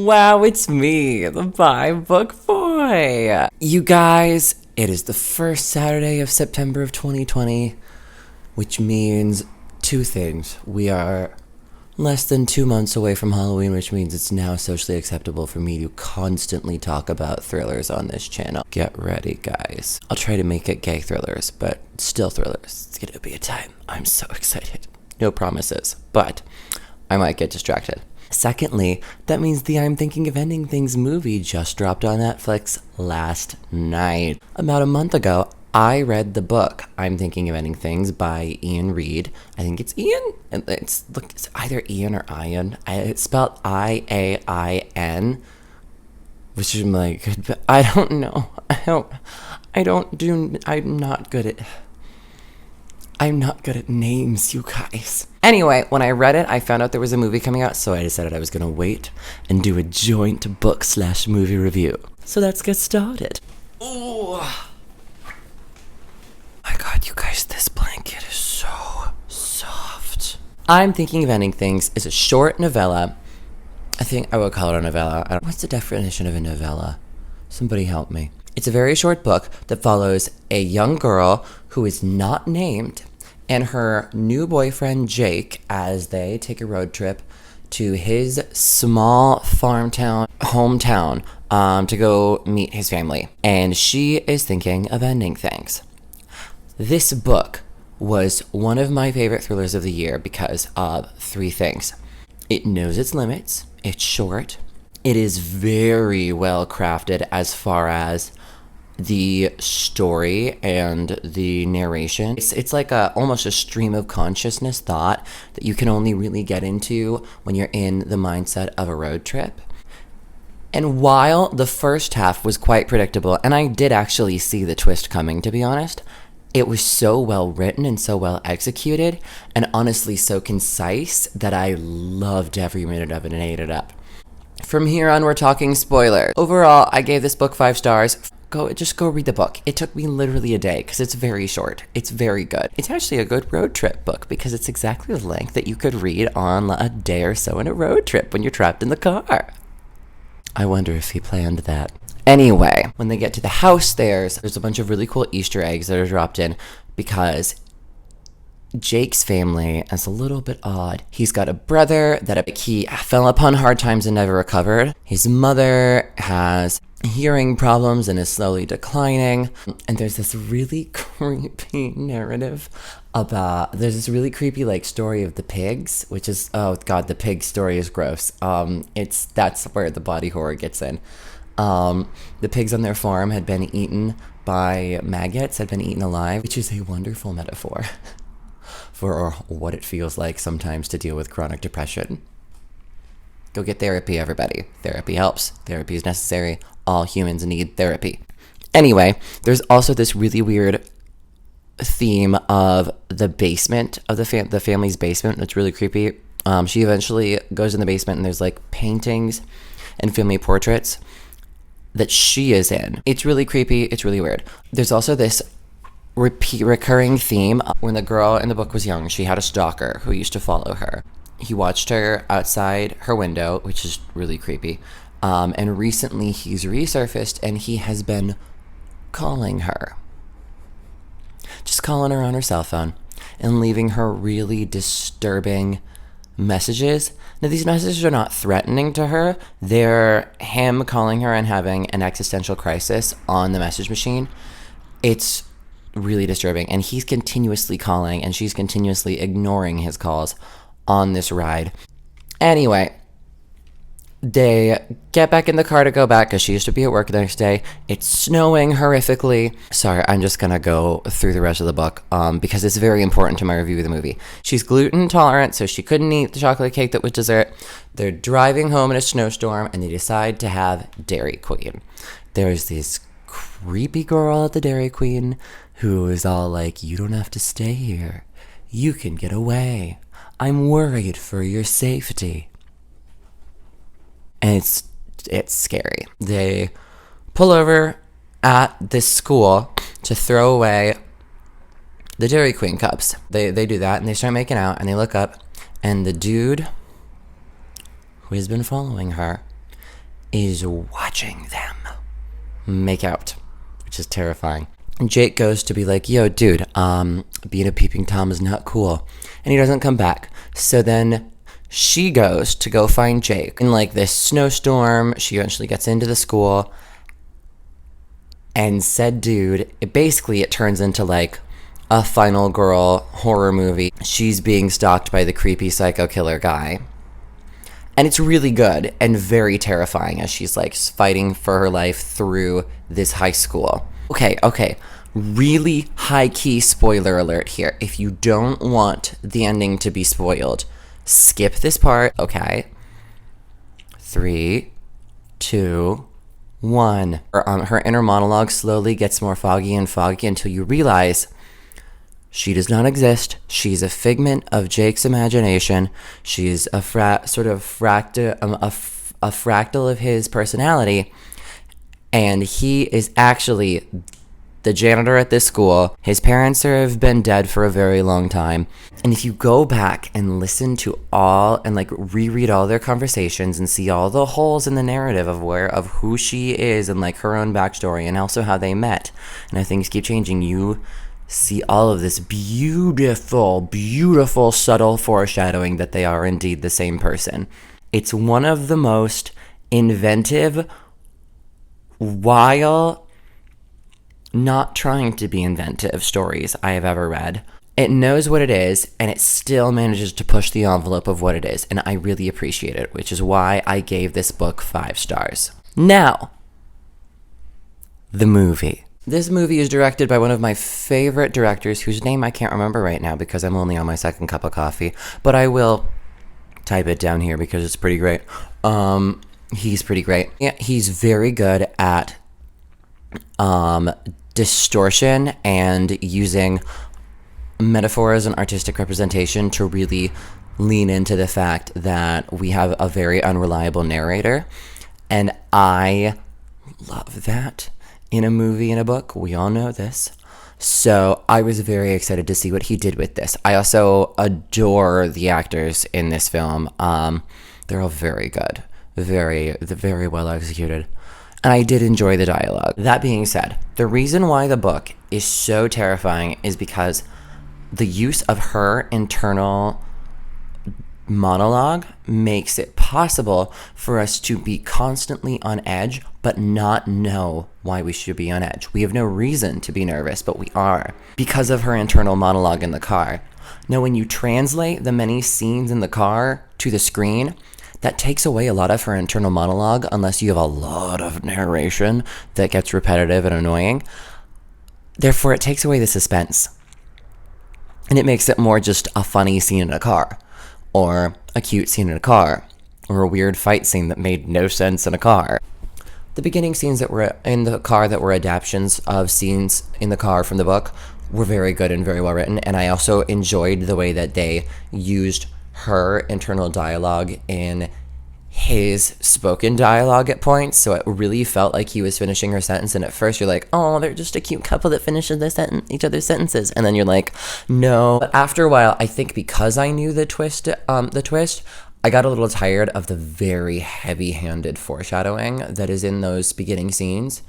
Wow, it's me, the Bi Book Boy. You guys, it is the first Saturday of September of 2020, which means two things. We are less than 2 months away from Halloween, which means it's now socially acceptable for me to constantly talk about thrillers on this channel. Get ready, guys. I'll try to make it gay thrillers, but still thrillers. It's gonna be a time. I'm so excited. No promises, but I might get distracted. Secondly, that means the I'm Thinking of Ending Things movie just dropped on Netflix last night. About a month ago, I read the book I'm Thinking of Ending Things by Iain Reid. I think it's Ian. It's either Ian or Ian. It's spelled I-A-I-N, which is like, I don't know. I'm not good at names, you guys. Anyway, when I read it, I found out there was a movie coming out, so I decided I was gonna wait and do a joint book/movie review. So let's get started. Oh my god, you guys, this blanket is so soft. I'm Thinking of Ending Things is a short novella. I think I would call it a novella. What's the definition of a novella? Somebody help me. It's a very short book that follows a young girl who is not named and her new boyfriend Jake as they take a road trip to his small hometown to go meet his family. And she is thinking of ending things. This book was one of my favorite thrillers of the year because of three things. It knows its limits, it's short, it is very well crafted as far as the story and the narration. It's like almost a stream of consciousness thought that you can only really get into when you're in the mindset of a road trip. And while the first half was quite predictable, and I did actually see the twist coming, to be honest, it was so well written and so well executed, and honestly so concise that I loved every minute of it and ate it up. From here on, we're talking spoilers. Overall, I gave this book 5 stars. Just go read the book. It took me literally a day because it's very short. It's very good. It's actually a good road trip book because it's exactly the length that you could read on a day or so in a road trip when you're trapped in the car. I wonder if he planned that. Anyway, when they get to the house, there's a bunch of really cool Easter eggs that are dropped in because Jake's family is a little bit odd. He's got a brother that he fell upon hard times and never recovered. His mother has hearing problems and is slowly declining. And there's this really creepy narrative there's this really creepy story of the pigs, which is, oh god, the pig story is gross. That's where the body horror gets in. The pigs on their farm had been eaten by maggots, had been eaten alive, which is a wonderful metaphor for what it feels like sometimes to deal with chronic depression. Go get therapy, everybody. Therapy helps. Therapy is necessary. All humans need therapy. Anyway, there's also this really weird theme of the basement of the family's basement. That's really creepy. She eventually goes in the basement and there's paintings and family portraits that she is in. It's really creepy. It's really weird. There's also this recurring theme. When the girl in the book was young, she had a stalker who used to follow her. He watched her outside her window, which is really creepy. And recently he's resurfaced and he has been calling her. Just calling her on her cell phone and leaving her really disturbing messages. Now, these messages are not threatening to her. They're him calling her and having an existential crisis on the message machine. It's really disturbing. And he's continuously calling and she's continuously ignoring his calls on this ride. Anyway, they get back in the car to go back because she used to be at work the next day. It's snowing horrifically. Sorry, I'm just gonna go through the rest of the book because it's very important to my review of the movie. She's gluten intolerant, so she couldn't eat the chocolate cake that was dessert. They're driving home in a snowstorm and they decide to have Dairy Queen. There's this creepy girl at the Dairy Queen who is all like, you don't have to stay here. You can get away. I'm worried for your safety. And it's scary. They pull over at this school to throw away the Dairy Queen cups. They do that and they start making out and they look up and the dude who has been following her is watching them make out, which is terrifying. And Jake goes to be like, yo, dude, being a peeping Tom is not cool. And he doesn't come back. So then she goes to go find Jake. In like this snowstorm, she eventually gets into the school. And said dude, it turns into like a final girl horror movie. She's being stalked by the creepy psycho killer guy. And it's really good and very terrifying as she's like fighting for her life through this high school. Okay. Really high key spoiler alert here. If you don't want the ending to be spoiled, skip this part. Okay. 3, 2, 1. Her inner monologue slowly gets more foggy and foggy until you realize she does not exist. She's a figment of Jake's imagination. She's a fractal of his personality, and he is actually the janitor at this school. His parents have been dead for a very long time. And if you go back and listen to reread all their conversations and see all the holes in the narrative of who she is and like her own backstory and also how they met, and how things keep changing, you see all of this beautiful subtle foreshadowing that they are indeed the same person. It's one of the most inventive, while not trying to be inventive stories I have ever read. It knows what it is, and it still manages to push the envelope of what it is, and I really appreciate it, which is why I gave this book 5 stars. Now, the movie. This movie is directed by one of my favorite directors, whose name I can't remember right now because I'm only on my second cup of coffee, but I will type it down here because it's pretty great. He's pretty great. Yeah, he's very good at distortion and using metaphors and artistic representation to really lean into the fact that we have a very unreliable narrator. And I love that in a movie and a book. We all know this. So I was very excited to see what he did with this. I also adore the actors in this film. They're all very good. Very well executed. And I did enjoy the dialogue. That being said, the reason why the book is so terrifying is because the use of her internal monologue makes it possible for us to be constantly on edge, but not know why we should be on edge. We have no reason to be nervous, but we are, because of her internal monologue in the car. Now, when you translate the many scenes in the car to the screen, that takes away a lot of her internal monologue, unless you have a lot of narration that gets repetitive and annoying. Therefore, it takes away the suspense. And it makes it more just a funny scene in a car, or a cute scene in a car, or a weird fight scene that made no sense in a car. The beginning scenes that were in the car that were adaptations of scenes in the car from the book were very good and very well written, and I also enjoyed the way that they used her internal dialogue in his spoken dialogue at points, so it really felt like he was finishing her sentence, and at first you're like, oh, they're just a cute couple that finishes each other's sentences, and then you're like, no. But after a while, I think because I knew the twist, I got a little tired of the very heavy-handed foreshadowing that is in those beginning scenes.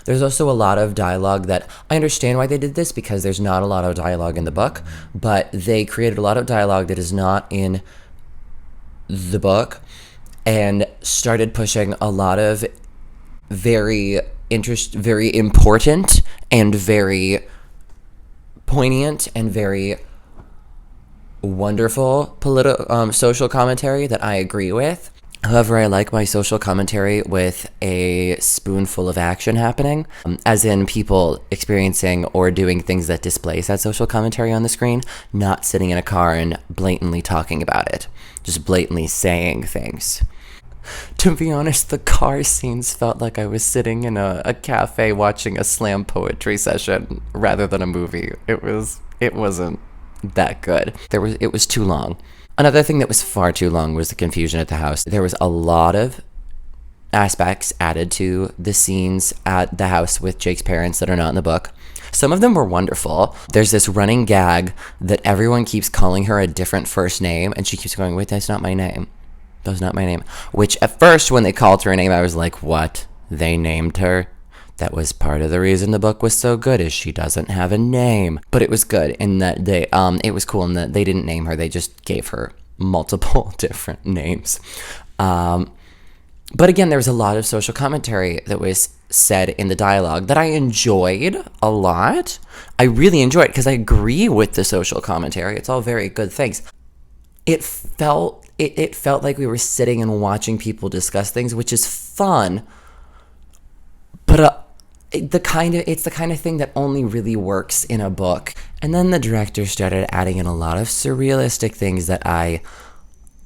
There's also a lot of dialogue that I understand why they did this, because there's not a lot of dialogue in the book, but they created a lot of dialogue that is not in the book and started pushing a lot of very important and very poignant and very wonderful social commentary that I agree with. However, I like my social commentary with a spoonful of action happening, as in people experiencing or doing things that displace that social commentary on the screen, not sitting in a car and blatantly talking about it, just blatantly saying things. To be honest, the car scenes felt like I was sitting in a cafe watching a slam poetry session rather than a movie. It wasn't that good. It was too long. Another thing that was far too long was the confusion at the house. There was a lot of aspects added to the scenes at the house with Jake's parents that are not in the book. Some of them were wonderful. There's this running gag that everyone keeps calling her a different first name, and she keeps going, wait, that's not my name. That was not my name. Which at first, when they called her a name, I was like, what? They named her? That was part of the reason the book was so good, is she doesn't have a name. But it was good in that it was cool in that they didn't name her. They just gave her multiple different names. But again, there was a lot of social commentary that was said in the dialogue that I enjoyed a lot. I really enjoyed it because I agree with the social commentary. It's all very good things. It felt like we were sitting and watching people discuss things, which is fun. But it's the kind of thing that only really works in a book. And then the director started adding in a lot of surrealistic things that I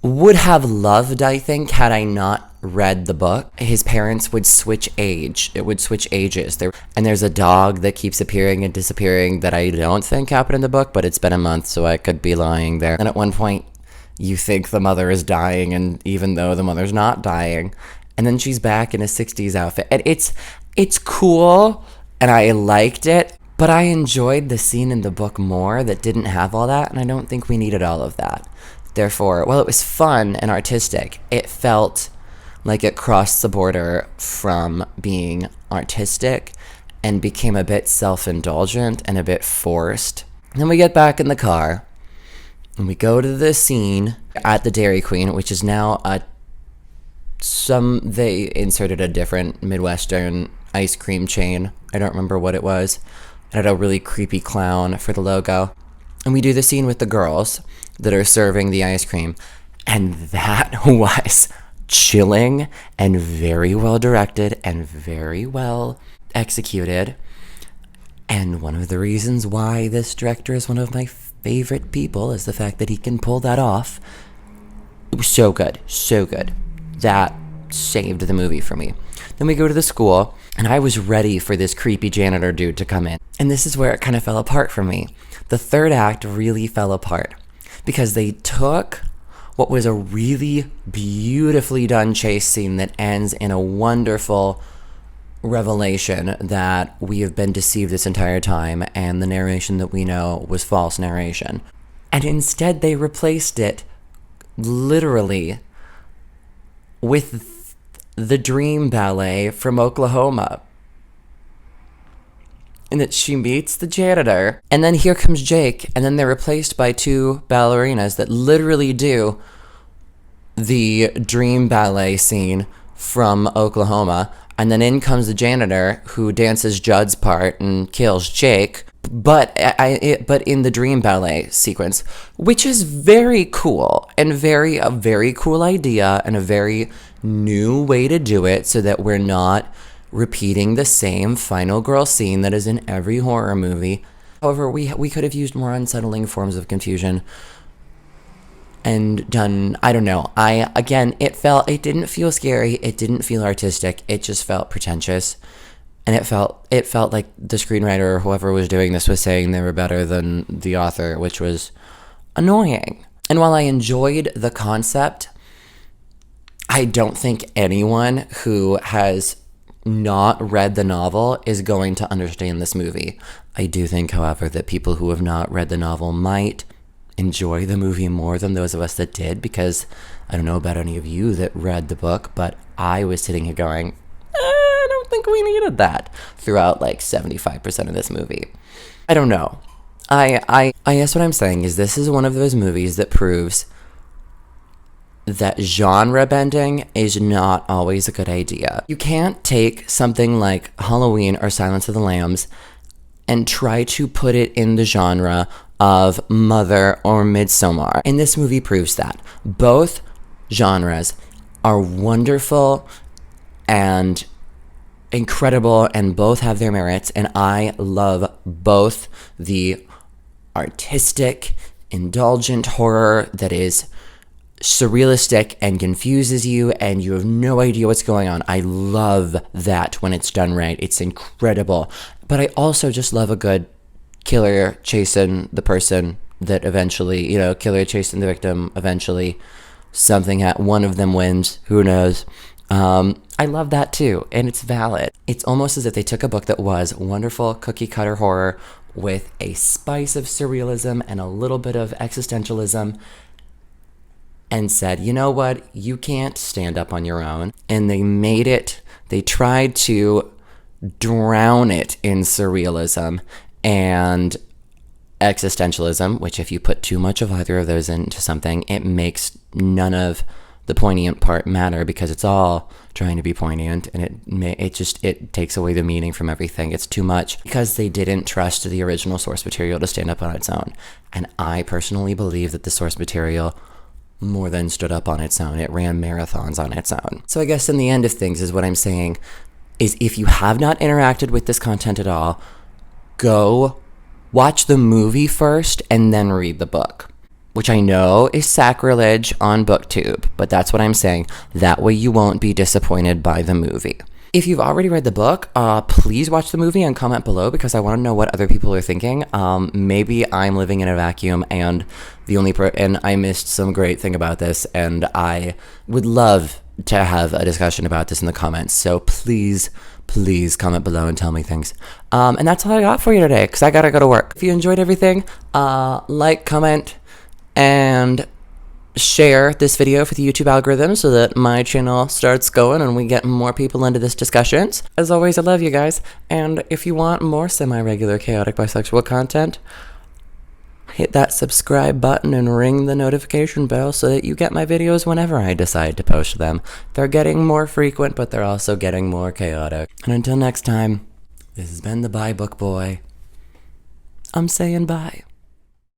would have loved, I think, had I not read the book. His parents would switch age. It would switch ages. And there's a dog that keeps appearing and disappearing that I don't think happened in the book, but it's been a month, so I could be lying there. And at one point, you think the mother is dying, and even though the mother's not dying, and then she's back in a 60s outfit. And it's cool, and I liked it, but I enjoyed the scene in the book more that didn't have all that, and I don't think we needed all of that. Therefore, while it was fun and artistic, it felt like it crossed the border from being artistic and became a bit self-indulgent and a bit forced. And then we get back in the car, and we go to the scene at the Dairy Queen, which is now they inserted a different Midwestern ice cream chain. I don't remember what it was. It had a really creepy clown for the logo. And we do the scene with the girls that are serving the ice cream. And that was chilling and very well directed and very well executed. And one of the reasons why this director is one of my favorite people is the fact that he can pull that off. It was so good, so good. That saved the movie for me. Then we go to the school, and I was ready for this creepy janitor dude to come in. And this is where it kind of fell apart for me. The third act really fell apart because they took what was a really beautifully done chase scene that ends in a wonderful revelation that we have been deceived this entire time, and the narration that we know was false narration. And instead they replaced it literally with the Dream Ballet from Oklahoma. And that she meets the janitor, and then here comes Jake, and then they're replaced by two ballerinas that literally do the Dream Ballet scene from Oklahoma, and then in comes the janitor who dances Judd's part and kills Jake, but in the Dream Ballet sequence, which is very cool and a very cool idea and a very new way to do it, so that we're not repeating the same final girl scene that is in every horror movie. However, we could have used more unsettling forms of confusion and done, I don't know. It didn't feel scary. It didn't feel artistic. It just felt pretentious. And it felt like the screenwriter or whoever was doing this was saying they were better than the author, which was annoying. And while I enjoyed the concept, I don't think anyone who has not read the novel is going to understand this movie. I do think, however, that people who have not read the novel might enjoy the movie more than those of us that did, because I don't know about any of you that read the book, but I was sitting here going, I don't think we needed that throughout like 75% of this movie. I don't know. I guess what I'm saying is this is one of those movies that proves that genre bending is not always a good idea. You can't take something like Halloween or Silence of the Lambs and try to put it in the genre of Mother or Midsommar. And this movie proves that. Both genres are wonderful and incredible, and both have their merits, and I love both the artistic, indulgent horror that is surrealistic and confuses you and you have no idea what's going on. I love that when it's done right. It's incredible. But I also just love a good killer chasing the person that eventually, killer chasing the victim, eventually one of them wins, who knows. I love that too, and it's valid. It's almost as if they took a book that was wonderful cookie cutter horror with a spice of surrealism and a little bit of existentialism, and said, you know what, you can't stand up on your own. And they tried to drown it in surrealism and existentialism, which if you put too much of either of those into something, it makes none of the poignant part matter, because it's all trying to be poignant, and it takes away the meaning from everything. It's too much because they didn't trust the original source material to stand up on its own. And I personally believe that the source material more than stood up on its own. It ran marathons on its own. So I guess in the end of things is what I'm saying is, if you have not interacted with this content at all, go watch the movie first and then read the book, which I know is sacrilege on BookTube, but that's what I'm saying. That way you won't be disappointed by the movie. If you've already read the book, please watch the movie and comment below, because I want to know what other people are thinking. Maybe I'm living in a vacuum and and I missed some great thing about this, and I would love to have a discussion about this in the comments. So please comment below and tell me things. And that's all I got for you today, because I gotta go to work. If you enjoyed everything, like, comment, and share this video for the YouTube algorithm so that my channel starts going and we get more people into this discussions. As always, I love you guys, and if you want more semi-regular chaotic bisexual content, hit that subscribe button and ring the notification bell so that you get my videos whenever I decide to post them. They're getting more frequent, but they're also getting more chaotic. And until next time, this has been the Bye Book Boy. I'm saying bye.